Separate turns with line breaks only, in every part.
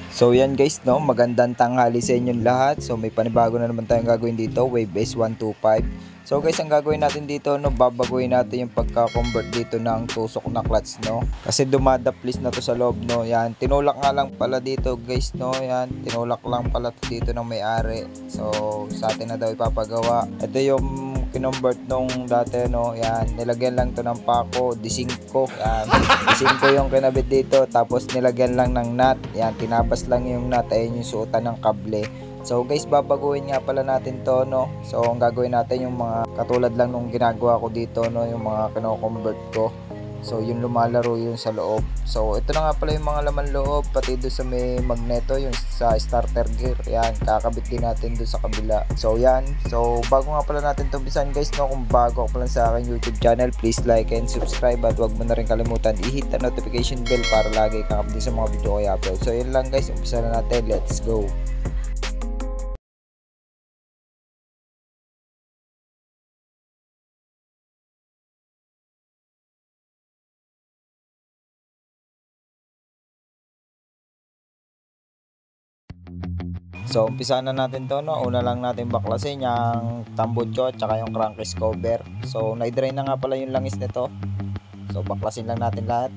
So yan guys, no, magandang tanghali sa inyong lahat. So may panibago na naman tayong gagawin dito, Wave S125. So guys, ang gagawin natin dito, no, babaguhin natin yung pagka-convert dito ng tusok na clutch, no. Kasi dumadaplis na to sa loob, no. Yan, tinulak nga lang pala dito guys, no. Yan, tinulak lang pala dito ng may-ari. So sa atin na daw ipapagawa. Ito yung kinonvert nung dati, no. Yan, nilagyan lang to ng pako, D5. Yan, D5 yung kinabit dito, tapos nilagyan lang ng nut. Yan, tinabas lang yung nut, ayun yung suotan ng kable. So guys, babaguhin nga pala natin to, no. So ang gagawin natin yung mga katulad lang nung ginagawa ko dito, no, yung mga kino-convert ko. So yun, lumalaro yun sa loob. So ito na nga pala yung mga laman loob, pati doon sa may magneto, yung sa starter gear. Yan, kakabit din natin doon sa kabila. So yan, so bago nga pala natin to umpisan guys, no, kung bago ka pa lang sa aking YouTube channel, please like and subscribe, at wag mo na rin kalimutan i-hit ang notification bell para lagi kang update sa mga video ko i-upload. So yun lang guys, umpisa na natin, let's go. So umpisa na natin to, no. Una lang natin baklasin yung tambucho at saka yung crankcase cover. So na-drain na nga pala yung langis nito. So baklasin lang natin lahat.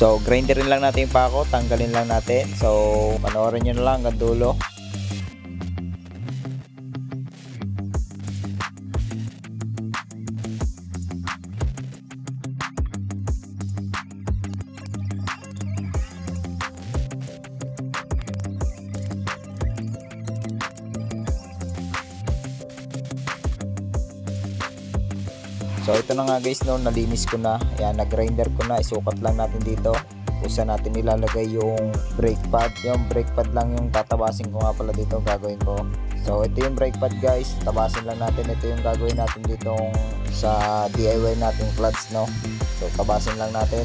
So grinderin lang natin yung pako, tanggalin lang natin. So panoorin nyo na lang hanggang dulo. So ito na nga guys, no, nalinis ko na. Ayan, nag-grinder ko na. Isukat lang natin dito. Usa natin ilalagay yung brake pad. Yung brake pad lang yung tatabasin ko nga pala dito, gagawin ko. So ito yung brake pad guys, tabasin lang natin. Ito yung gagawin natin dito sa DIY natin clutch, no. So tabasin lang natin.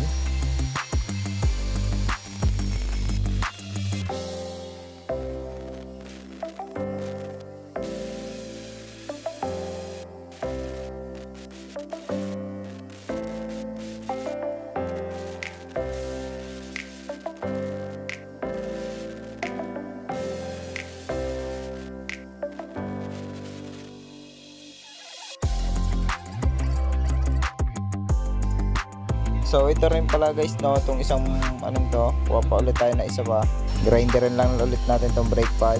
So ito rin pala guys, no, itong isang anong to, kuha pa ulit tayo na isa pa. Grinderin lang ulit natin itong brake pad.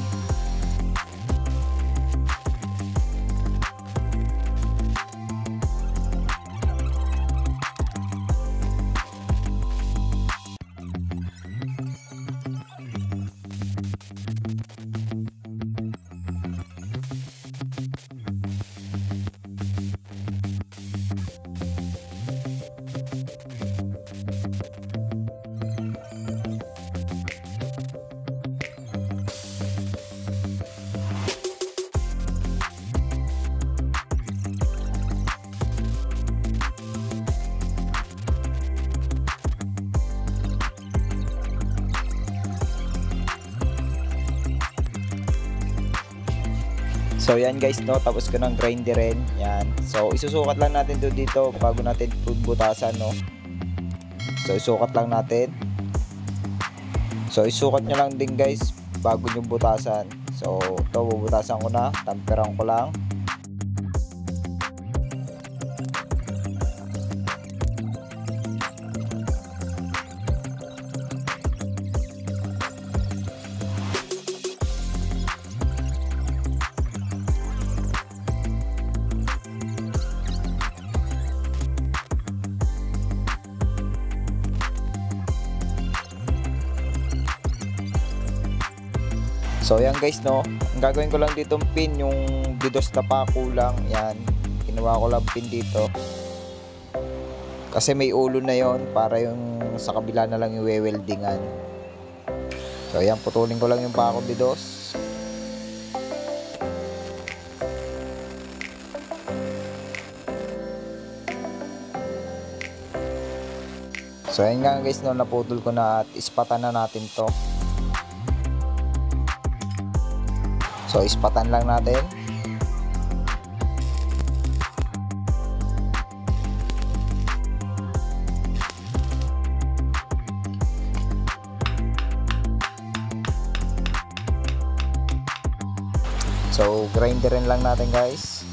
So yan guys, no, tapos ko ng grinderin. Yan. So isusukat lang natin dito bago natin butasan, no. So isukat lang natin. So isukat nyo lang din guys bago nyo butasan. So ito, bubutasan ko na, tamperan ko lang. So yan guys, no, ang gagawin ko lang dito pin, yung didos na pako lang. Yan, kinuha ko lang pin dito kasi may ulo na yon, para yung sa kabila na lang yung weldingan. So yan, putulin ko lang yung pako didos. So ayun nga guys, no, naputol ko na at ispatan na natin to. So ispatan lang natin. So grinderin lang natin guys.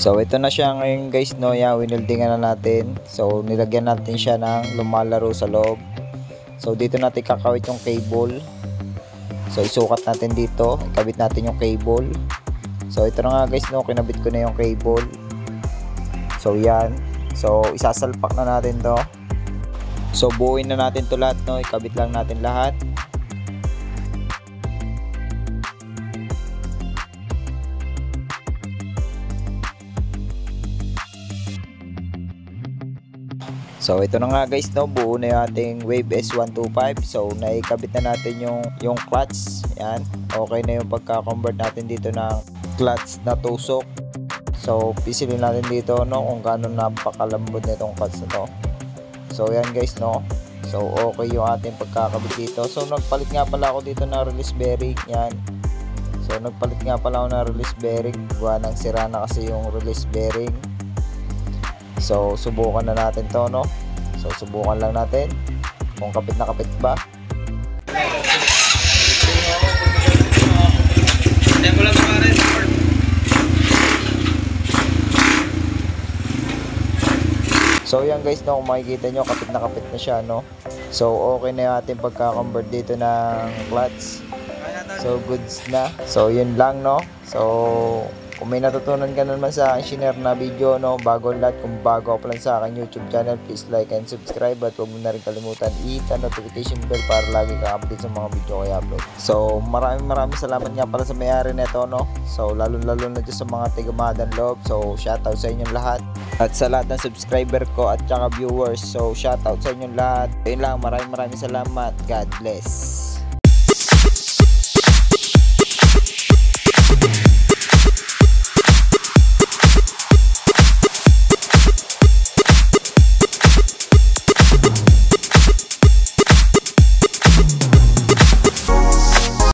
So ito na siya ngayon guys, no, yan, wineldingan na natin. So nilagyan natin siya ng lumalaro sa loob. So dito natin kakawit yung cable. So isukat natin dito, ikabit natin yung cable. So ito na nga guys, no, kinabit ko na yung cable. So yan. So isasalpak na natin to. So buuin na natin to lahat, no, ikabit lang natin lahat. So ito na nga guys, no, buo na yung ating Wave S125. So naikabit na natin yung clutch. Yan, okay na yung pagka-convert natin dito ng clutch na tusok. So pisilin natin dito, no, kung gaano napakalambot na itong clutch na to. So yan guys, no, so okay yung ating pagkakabit dito. So nagpalit nga pala ako dito ng release bearing. Yan, so nagpalit nga pala ako ng release bearing. Gawa ng sira na kasi yung release bearing. So subukan na natin to, no. So subukan lang natin kung kapit na kapit ba. So yan guys, no, kung makikita nyo, kapit na siya, no. So okay na yung ating pagka-convert dito ng clutch. So goods na. So yun lang, no. So kung may natutunan ka naman sa akin shinare na video, no, bago lahat, kung bago ka pa lang sa akin YouTube channel, please like and subscribe at huwag mo na rin kalimutan i-hit ang notification bell para lagi ka update sa mga video ko i-upload. So maraming salamat nga pala sa may-ari nito, no. So lalo na dyan sa mga tiga-Madan Loob. So shoutout sa inyong lahat at sa lahat ng subscriber ko at saka viewers. So shoutout sa inyong lahat. Ayun lang, maraming salamat. God bless.